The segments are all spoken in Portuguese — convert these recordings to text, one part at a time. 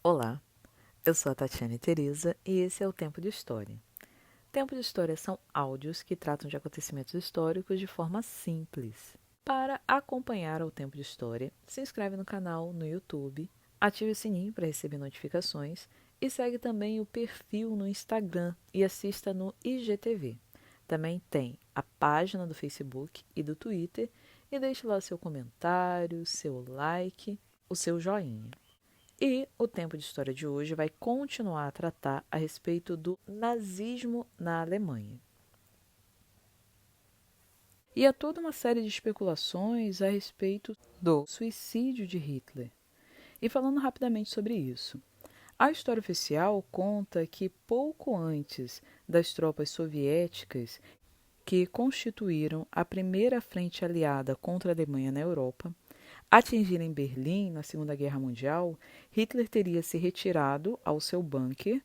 Olá, eu sou a Tatiane Teresa e esse é o Tempo de História. Tempo de História são áudios que tratam de acontecimentos históricos de forma simples. Para acompanhar o Tempo de História, se inscreve no canal no YouTube, ative o sininho para receber notificações e segue também o perfil no Instagram e assista no IGTV. Também tem a página do Facebook e do Twitter e deixe lá seu comentário, seu like, o seu joinha. E o Tempo de História de hoje vai continuar a tratar a respeito do nazismo na Alemanha. E há toda uma série de especulações a respeito do suicídio de Hitler. E falando rapidamente sobre isso, a história oficial conta que pouco antes das tropas soviéticas que constituíram a primeira frente aliada contra a Alemanha na Europa, atingirem Berlim na Segunda Guerra Mundial, Hitler teria se retirado ao seu bunker,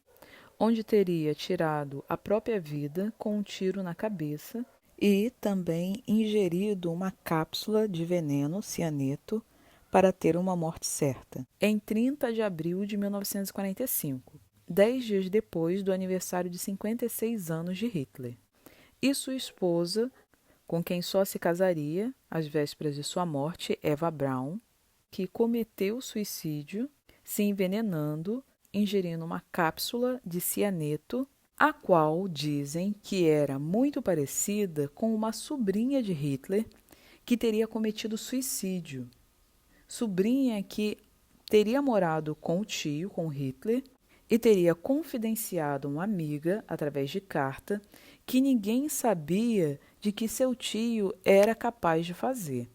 onde teria tirado a própria vida com um tiro na cabeça e também ingerido uma cápsula de veneno cianeto para ter uma morte certa, em 30 de abril de 1945, 10 dias depois do aniversário de 56 anos de Hitler. E sua esposa, com quem só se casaria às vésperas de sua morte, Eva Braun, que cometeu suicídio se envenenando, ingerindo uma cápsula de cianeto, a qual dizem que era muito parecida com uma sobrinha de Hitler que teria cometido suicídio. Sobrinha que teria morado com o tio, com Hitler, e teria confidenciado uma amiga, através de carta, que ninguém sabia de que seu tio era capaz de fazer.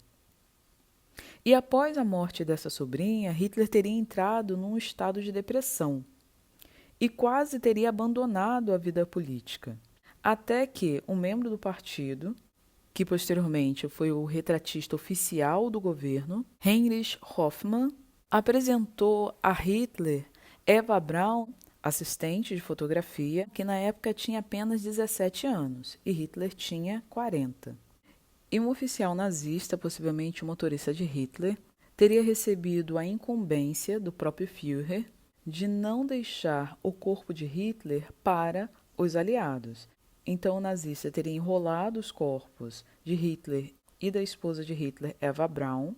E após a morte dessa sobrinha, Hitler teria entrado num estado de depressão e quase teria abandonado a vida política, até que um membro do partido, que posteriormente foi o retratista oficial do governo, Heinrich Hoffmann, apresentou a Hitler Eva Braun, assistente de fotografia, que na época tinha apenas 17 anos e Hitler tinha 40. E um oficial nazista, possivelmente um motorista de Hitler, teria recebido a incumbência do próprio Führer de não deixar o corpo de Hitler para os aliados. Então o nazista teria enrolado os corpos de Hitler e da esposa de Hitler, Eva Braun,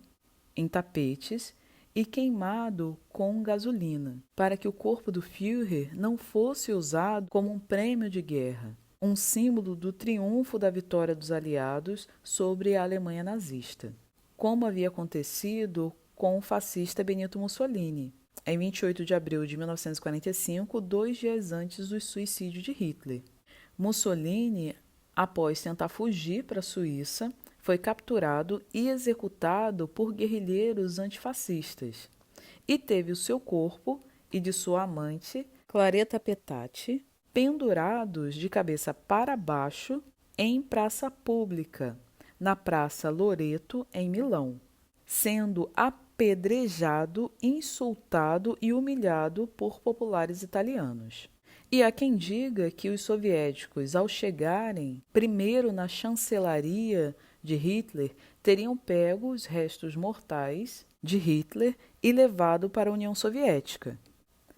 em tapetes e queimado com gasolina, para que o corpo do Führer não fosse usado como um prêmio de guerra, um símbolo do triunfo da vitória dos aliados sobre a Alemanha nazista, como havia acontecido com o fascista Benito Mussolini, em 28 de abril de 1945, 2 dias antes do suicídio de Hitler. Mussolini, após tentar fugir para a Suíça, foi capturado e executado por guerrilheiros antifascistas e teve o seu corpo e de sua amante, Claretta Petacci, pendurados de cabeça para baixo em praça pública, na Praça Loreto, em Milão, sendo apedrejado, insultado e humilhado por populares italianos. E há quem diga que os soviéticos, ao chegarem primeiro na chancelaria de Hitler, teriam pego os restos mortais de Hitler e levado para a União Soviética,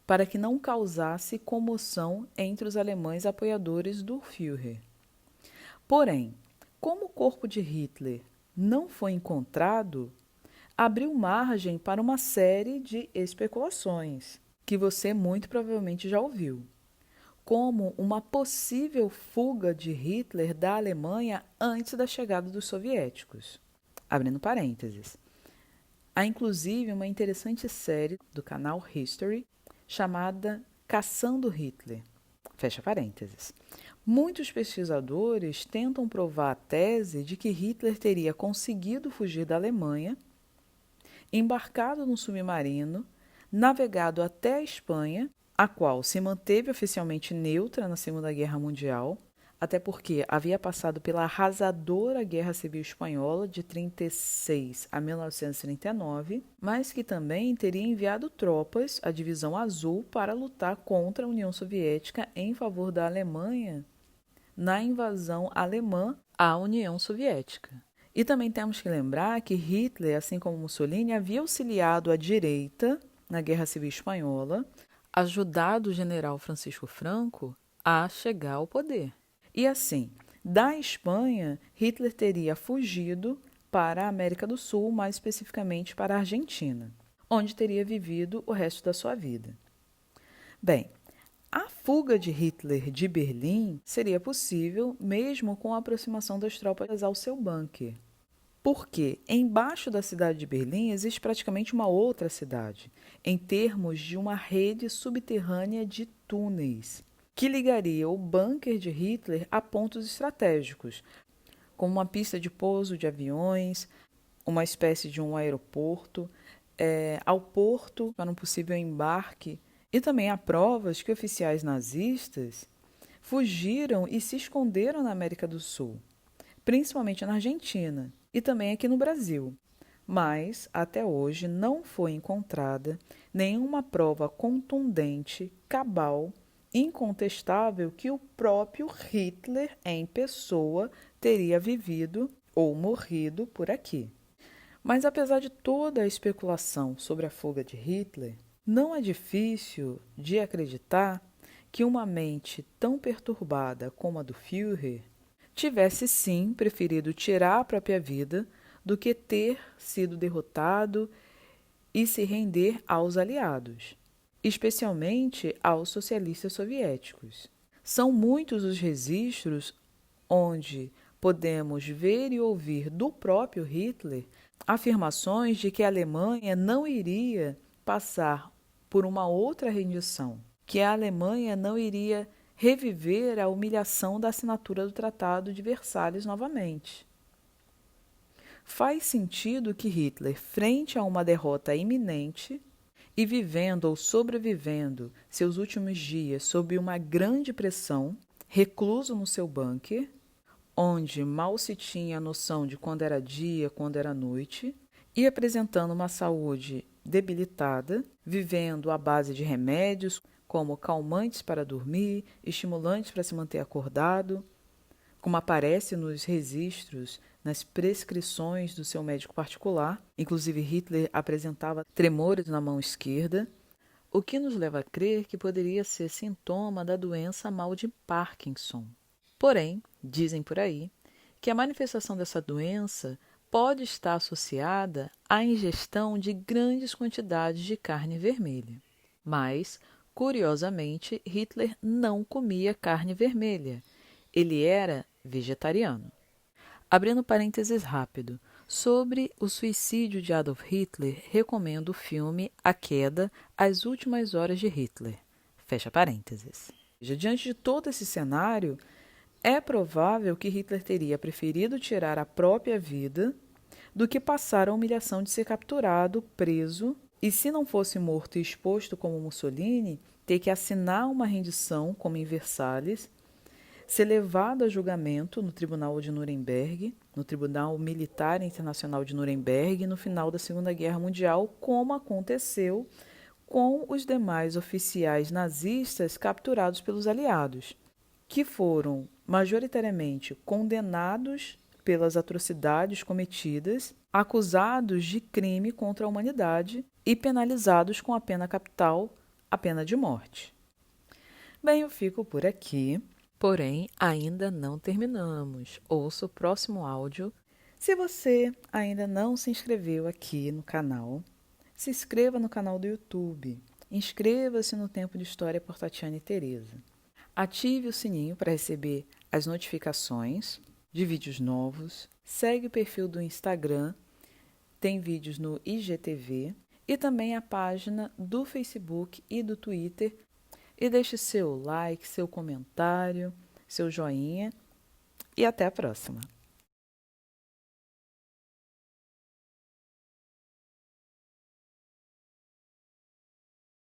para que não causasse comoção entre os alemães apoiadores do Führer. Porém, como o corpo de Hitler não foi encontrado, abriu margem para uma série de especulações, que você muito provavelmente já ouviu, como uma possível fuga de Hitler da Alemanha antes da chegada dos soviéticos. Abrindo parênteses. Há inclusive uma interessante série do canal History chamada Caçando Hitler. Fecha parênteses. Muitos pesquisadores tentam provar a tese de que Hitler teria conseguido fugir da Alemanha, embarcado num submarino, navegado até a Espanha, a qual se manteve oficialmente neutra na Segunda Guerra Mundial, até porque havia passado pela arrasadora Guerra Civil Espanhola de 36 a 1939, mas que também teria enviado tropas à Divisão Azul para lutar contra a União Soviética em favor da Alemanha na invasão alemã à União Soviética. E também temos que lembrar que Hitler, assim como Mussolini, havia auxiliado a direita na Guerra Civil Espanhola, ajudado o general Francisco Franco a chegar ao poder. E assim, da Espanha, Hitler teria fugido para a América do Sul, mais especificamente para a Argentina, onde teria vivido o resto da sua vida. Bem, a fuga de Hitler de Berlim seria possível mesmo com a aproximação das tropas ao seu bunker. Porque embaixo da cidade de Berlim existe praticamente uma outra cidade, em termos de uma rede subterrânea de túneis, que ligaria o bunker de Hitler a pontos estratégicos, como uma pista de pouso de aviões, uma espécie de um aeroporto, ao porto para um possível embarque. E também há provas que oficiais nazistas fugiram e se esconderam na América do Sul, principalmente na Argentina e também aqui no Brasil. Mas, até hoje, não foi encontrada nenhuma prova contundente, cabal, incontestável que o próprio Hitler, em pessoa, teria vivido ou morrido por aqui. Mas, apesar de toda a especulação sobre a fuga de Hitler, não é difícil de acreditar que uma mente tão perturbada como a do Führer tivesse sim preferido tirar a própria vida do que ter sido derrotado e se render aos aliados, especialmente aos socialistas soviéticos. São muitos os registros onde podemos ver e ouvir do próprio Hitler afirmações de que a Alemanha não iria passar por uma outra rendição, que a Alemanha não iria reviver a humilhação da assinatura do Tratado de Versalhes novamente. Faz sentido que Hitler, frente a uma derrota iminente e vivendo ou sobrevivendo seus últimos dias sob uma grande pressão, recluso no seu bunker, onde mal se tinha a noção de quando era dia, quando era noite, e apresentando uma saúde debilitada, vivendo à base de remédios como calmantes para dormir, estimulantes para se manter acordado, como aparece nos registros, nas prescrições do seu médico particular. Inclusive, Hitler apresentava tremores na mão esquerda, o que nos leva a crer que poderia ser sintoma da doença mal de Parkinson. Porém, dizem por aí que a manifestação dessa doença pode estar associada à ingestão de grandes quantidades de carne vermelha. Mas, curiosamente, Hitler não comia carne vermelha. Ele era vegetariano. Abrindo parênteses rápido, sobre o suicídio de Adolf Hitler, recomendo o filme A Queda, As Últimas Horas de Hitler. Fecha parênteses. Diante de todo esse cenário, é provável que Hitler teria preferido tirar a própria vida do que passar a humilhação de ser capturado, preso, e se não fosse morto e exposto como Mussolini, ter que assinar uma rendição, como em Versalhes, ser levado a julgamento no Tribunal de Nuremberg, no Tribunal Militar Internacional de Nuremberg, no final da Segunda Guerra Mundial, como aconteceu com os demais oficiais nazistas capturados pelos aliados, que foram majoritariamente condenados pelas atrocidades cometidas, acusados de crime contra a humanidade e penalizados com a pena capital, a pena de morte. Bem, eu fico por aqui, porém ainda não terminamos. Ouça o próximo áudio. Se você ainda não se inscreveu aqui no canal, se inscreva no canal do YouTube. Inscreva-se no Tempo de História por Tatiana e Tereza. Ative o sininho para receber as notificações de vídeos novos. Segue o perfil do Instagram, tem vídeos no IGTV e também a página do Facebook e do Twitter. E deixe seu like, seu comentário, seu joinha e até a próxima.